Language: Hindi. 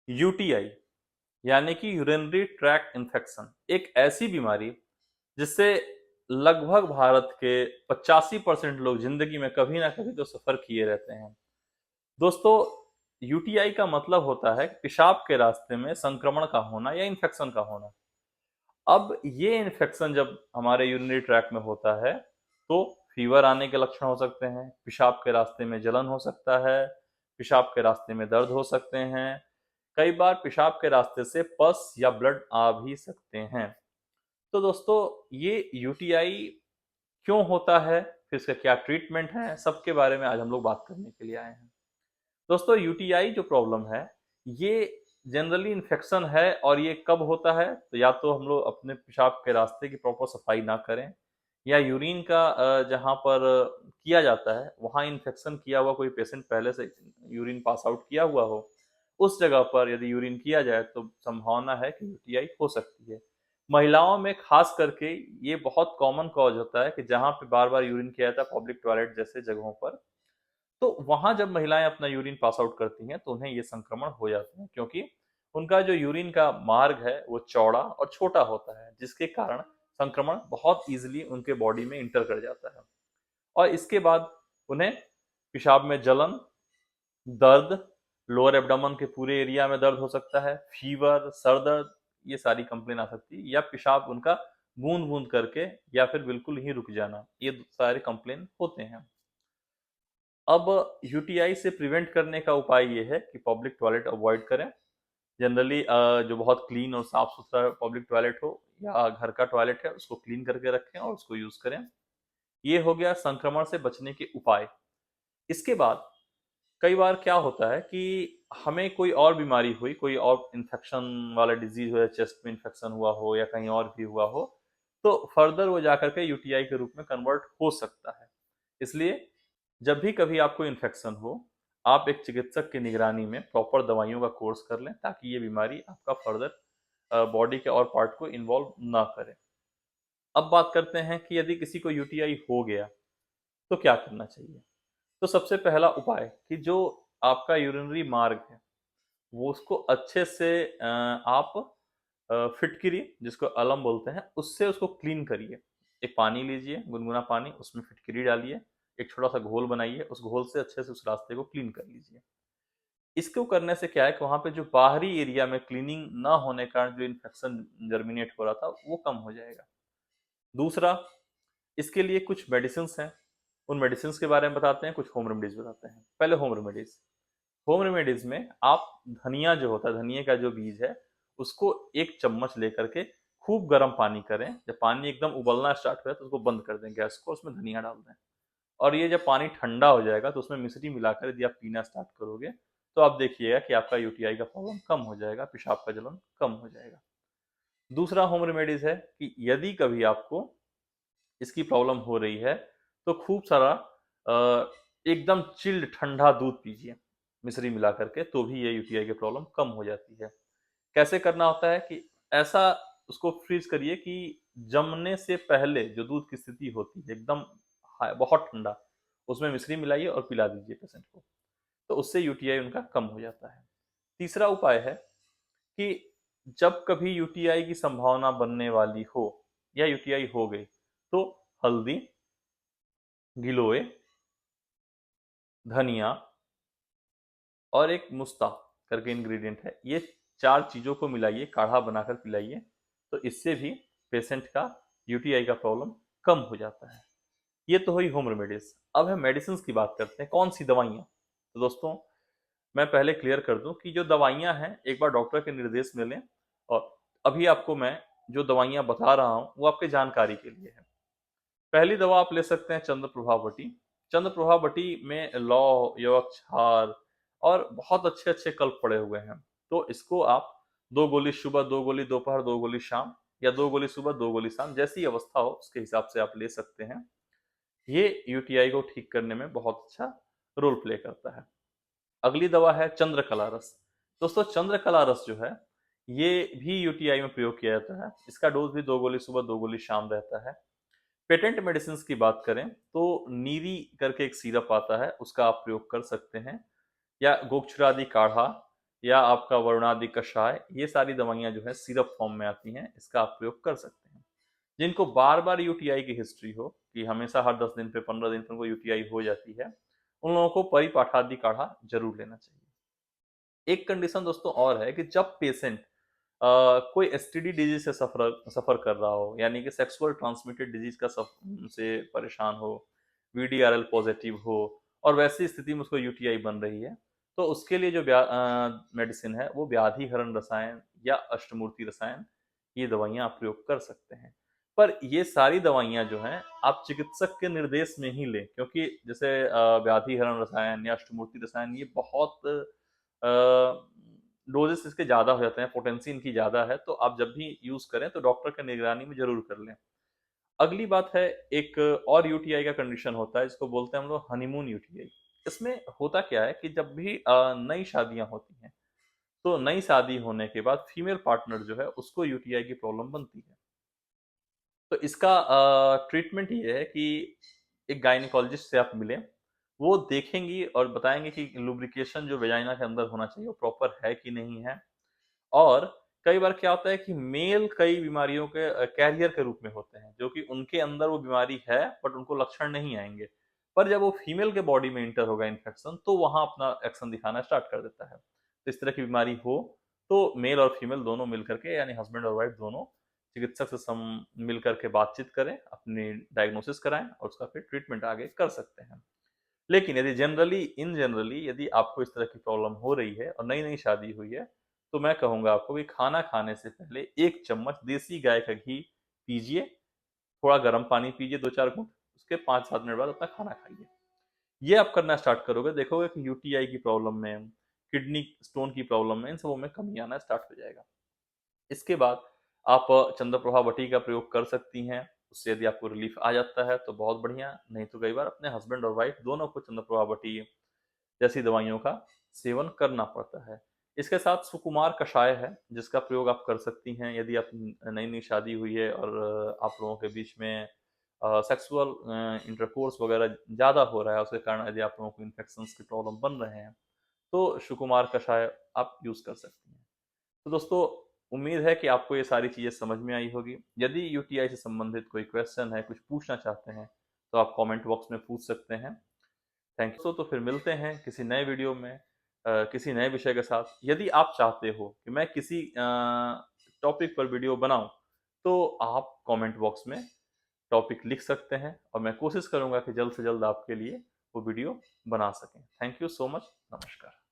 यूटीआई यानी कि यूरिनरी ट्रैक्ट इन्फेक्शन एक ऐसी बीमारी जिससे लगभग भारत के 85% लोग जिंदगी में कभी ना कभी तो सफर किए रहते हैं। दोस्तों, यूटीआई का मतलब होता है पेशाब के रास्ते में संक्रमण का होना या इन्फेक्शन का होना। अब ये इन्फेक्शन जब हमारे यूरिनरी ट्रैक्ट में होता है तो फीवर आने के लक्षण हो सकते हैं, पेशाब के रास्ते में जलन हो सकता है, पेशाब के रास्ते में दर्द हो सकते हैं, कई बार पेशाब के रास्ते से पस या ब्लड आ भी सकते हैं। तो दोस्तों, ये यूटीआई क्यों होता है, फिर इसका क्या ट्रीटमेंट है, सबके बारे में आज हम लोग बात करने के लिए आए हैं। दोस्तों, यूटीआई जो प्रॉब्लम है ये जनरली इन्फेक्शन है और ये कब होता है तो या तो हम लोग अपने पेशाब के रास्ते की प्रॉपर सफाई ना करें या यूरिन का जहाँ पर किया जाता है वहाँ इन्फेक्शन किया हुआ कोई पेशेंट पहले से यूरिन पास आउट किया हुआ हो, उस जगह पर यदि यूरिन किया जाए तो संभावना है कि यूटीआई हो सकती है। महिलाओं में खास करके ये बहुत कॉमन कॉज होता है कि जहाँ पे बार बार यूरिन किया जाता है पब्लिक टॉयलेट जैसे जगहों पर, तो वहां जब महिलाएं अपना यूरिन पास आउट करती हैं तो उन्हें ये संक्रमण हो जाते हैं, क्योंकि उनका जो यूरिन का मार्ग है वो चौड़ा और छोटा होता है, जिसके कारण संक्रमण बहुत इजीली उनके बॉडी में इंटर कर जाता है। और इसके बाद उन्हें पेशाब में जलन, दर्द, लोअर एब्डोमेन के पूरे एरिया में दर्द हो सकता है, फीवर, सर दर्द, ये सारी कंप्लेन आ सकती है, या पेशाब उनका बूंद बूंद करके या फिर बिल्कुल ही रुक जाना, ये सारे कंप्लेन होते हैं। अब यूटीआई से प्रिवेंट करने का उपाय ये है कि पब्लिक टॉयलेट अवॉइड करें। जनरली जो बहुत क्लीन और साफ सुथरा पब्लिक टॉयलेट हो या घर का टॉयलेट है उसको क्लीन करके रखें और उसको यूज करें। ये हो गया संक्रमण से बचने के उपाय। इसके बाद कई बार क्या होता है कि हमें कोई और बीमारी हुई, कोई और इन्फेक्शन वाला डिजीज हो या चेस्ट में इन्फेक्शन हुआ हो या कहीं और भी हुआ हो, तो फर्दर वो जाकर के यूटीआई के रूप में कन्वर्ट हो सकता है। इसलिए जब भी कभी आपको इन्फेक्शन हो, आप एक चिकित्सक की निगरानी में प्रॉपर दवाइयों का कोर्स कर लें ताकि ये बीमारी आपका फर्दर बॉडी के और पार्ट को इन्वॉल्व ना करे। अब बात करते हैं कि यदि किसी को यूटीआई हो गया तो क्या करना चाहिए। तो सबसे पहला उपाय कि जो आपका यूरिनरी मार्ग है वो उसको अच्छे से आप फिटकिरी जिसको अलम बोलते हैं उससे उसको क्लीन करिए। एक पानी लीजिए, गुनगुना पानी, उसमें फिटकिरी डालिए, एक छोटा सा घोल बनाइए, उस घोल से अच्छे से उस रास्ते को क्लीन कर लीजिए। इसको करने से क्या है कि वहां पे जो बाहरी एरिया में क्लीनिंग ना होने के कारण जो इन्फेक्शन जर्मिनेट हो रहा था वो कम हो जाएगा। दूसरा, इसके लिए कुछ मेडिसिन हैं, उन मेडिसिन के बारे में बताते हैं, कुछ होम रेमेडीज बताते हैं। पहले होम रेमेडीज। होम रेमेडीज में आप धनिया जो होता है, धनिया का जो बीज है, उसको एक चम्मच लेकर के खूब गर्म पानी करें। जब पानी एकदम उबलना स्टार्ट करे तो उसको बंद कर दें गैस को, उसमें धनिया डाल दें। और ये जब पानी ठंडा हो जाएगा तो उसमें मिश्री मिलाकर यदि आप पीना स्टार्ट करोगे तो आप देखिएगा कि आपका यूटीआई का प्रॉब्लम कम हो जाएगा, पेशाब का जलन कम हो जाएगा। दूसरा होम रेमेडीज है कि यदि कभी आपको इसकी प्रॉब्लम हो रही है तो खूब सारा एकदम चिल्ड ठंडा दूध पीजिए मिश्री मिला करके, तो भी ये यूटीआई की प्रॉब्लम कम हो जाती है। कैसे करना होता है कि ऐसा उसको फ्रीज करिए कि जमने से पहले जो दूध की स्थिति होती है एकदम बहुत ठंडा, उसमें मिश्री मिलाइए और पिला दीजिए पेशेंट को, तो उससे यूटीआई उनका कम हो जाता है। तीसरा उपाय है कि जब कभी यूटीआई की संभावना बनने वाली हो या यूटीआई हो गई तो हल्दी, गिलोय, धनिया और एक मुस्ता करके इंग्रेडिएंट है, ये चार चीजों को मिलाइए, काढ़ा बनाकर पिलाइए, तो इससे भी पेशेंट का यूटीआई का प्रॉब्लम कम हो जाता है। ये तो हुई होम रेमेडीज। अब हम मेडिसिन की बात करते हैं, कौन सी दवाइयाँ। तो दोस्तों, मैं पहले क्लियर कर दूं कि जो दवाइयाँ हैं एक बार डॉक्टर के निर्देश में लें, और अभी आपको मैं जो दवाइयाँ बता रहा हूँ वो आपके जानकारी के लिए है। पहली दवा आप ले सकते हैं चंद्र प्रभा बटी। चंद्र प्रभा बटी में लौ, यवक, क्षार और बहुत अच्छे अच्छे कल्प पड़े हुए हैं। तो इसको आप 2 गोली सुबह, 2 गोली दोपहर, 2 गोली शाम, या 2 गोली सुबह 2 गोली शाम, जैसी अवस्था हो उसके हिसाब से आप ले सकते हैं। ये यूटीआई को ठीक करने में बहुत अच्छा रोल प्ले करता है। अगली दवा है चंद्रकला रस। दोस्तों, चंद्रकला रस जो है ये भी यूटीआई में प्रयोग किया जाता है। इसका डोज भी 2 गोली सुबह 2 गोली शाम रहता है। पेटेंट मेडिसिन की बात करें तो नीरी करके एक सिरप आता है, उसका आप प्रयोग कर सकते हैं, या गोक्षरादि काढ़ा, या आपका वरुणादि कषाय, ये सारी दवाइयाँ जो है सिरप फॉर्म में आती हैं, इसका आप प्रयोग कर सकते हैं। जिनको बार-बार यूटीआई की हिस्ट्री हो कि हमेशा हर 10 दिन पे 15 दिन पे उनको यूटीआई हो जाती है, उन लोगों को परिपाठादि काढ़ा ज़रूर लेना चाहिए। एक कंडीशन दोस्तों और है कि जब पेशेंट कोई एसटीडी डिजीज से सफर सफर कर रहा हो, यानी कि सेक्सुअल ट्रांसमिटेड डिजीज का से परेशान हो, वीडीआरएल पॉजिटिव हो और वैसी स्थिति में उसको यूटीआई बन रही है, तो उसके लिए जो मेडिसिन है वो व्याधि हरण रसायन या अष्टमूर्ति रसायन, ये दवाइयाँ आप प्रयोग कर सकते हैं। पर ये सारी दवाइयाँ जो हैं आप चिकित्सक के निर्देश में ही लें, क्योंकि जैसे व्याधि हरण रसायन या अष्टमूर्ति रसायन ये बहुत डोजेस इसके ज़्यादा हो जाते हैं, पोटेंसी इनकी ज़्यादा है, तो आप जब भी यूज़ करें तो डॉक्टर की निगरानी में ज़रूर कर लें। अगली बात है, एक और यूटीआई का कंडीशन होता है जिसको बोलते हैं हम लोग हनीमून यूटीआई। इसमें होता क्या है कि जब भी नई शादियाँ होती हैं, तो नई शादी होने के बाद फीमेल पार्टनर जो है उसको यूटीआई की प्रॉब्लम बनती है। तो इसका ट्रीटमेंट ये है कि एक गायनेकोलॉजिस्ट से आप मिलें, वो देखेंगी और बताएँगे कि लुब्रिकेशन जो वेजाइना के अंदर होना चाहिए वो प्रॉपर है कि नहीं है। और कई बार क्या होता है कि मेल कई बीमारियों के कैरियर के रूप में होते हैं, जो कि उनके अंदर वो बीमारी है बट उनको लक्षण नहीं आएँगे। पर जब वो फीमेल के बॉडी में एंटर होगा इन्फेक्शन, तो वहाँ अपना एक्शन दिखाना स्टार्ट कर देता है। तो इस तरह की बीमारी हो, तो मेल और फीमेल दोनों मिल करके, यानी हस्बैंड और वाइफ दोनों चिकित्सक से मिल करके बातचीत करें, अपनी डायग्नोसिस कराएँ और उसका फिर ट्रीटमेंट आगे कर सकते हैं। लेकिन यदि इन जनरली यदि आपको इस तरह की प्रॉब्लम हो रही है और नई-नई शादी हुई है, तो मैं कहूँगा आपको कि खाना खाने से पहले 1 चम्मच देसी गाय का घी पीजिए, थोड़ा गर्म पानी पीजिए 2-4 घूँट, उसके 5-7 मिनट बाद अपना खाना खाइए। ये आप करना स्टार्ट करोगे, देखोगे कि यूटीआई की प्रॉब्लम में, किडनी स्टोन की प्रॉब्लम में, इन सबों में कमी आना स्टार्ट हो जाएगा। इसके बाद आप चंद्रप्रभा वटी का प्रयोग कर सकती हैं, उससे यदि आपको रिलीफ आ जाता है तो बहुत बढ़िया, नहीं तो कई बार अपने हस्बैंड और वाइफ दोनों को चंद्रप्रभा वटी जैसी दवाइयों का सेवन करना पड़ता है। इसके साथ सुकुमार कषाय है, जिसका प्रयोग आप कर सकती हैं यदि आप नई-नई शादी हुई है और आप लोगों के बीच में सेक्सुअल इंटरकोर्स वगैरह ज़्यादा हो रहा है, उसके कारण यदि आप लोगों को इन्फेक्शंस की प्रॉब्लम बन रहे हैं, तो सुकुमार कषाय आप यूज़ कर सकती हैं। तो दोस्तों, उम्मीद है कि आपको ये सारी चीज़ें समझ में आई होगी। यदि यूटीआई से संबंधित कोई क्वेश्चन है, कुछ पूछना चाहते हैं, तो आप कमेंट बॉक्स में पूछ सकते हैं। Thank you. तो फिर मिलते हैं किसी नए वीडियो में किसी नए विषय के साथ। यदि आप चाहते हो कि मैं किसी टॉपिक पर वीडियो बनाऊँ, तो आप कमेंट बॉक्स में टॉपिक लिख सकते हैं और मैं कोशिश करूँगा कि जल्द से जल्द आपके लिए वो वीडियो बना सकें। Thank you so much. नमस्कार।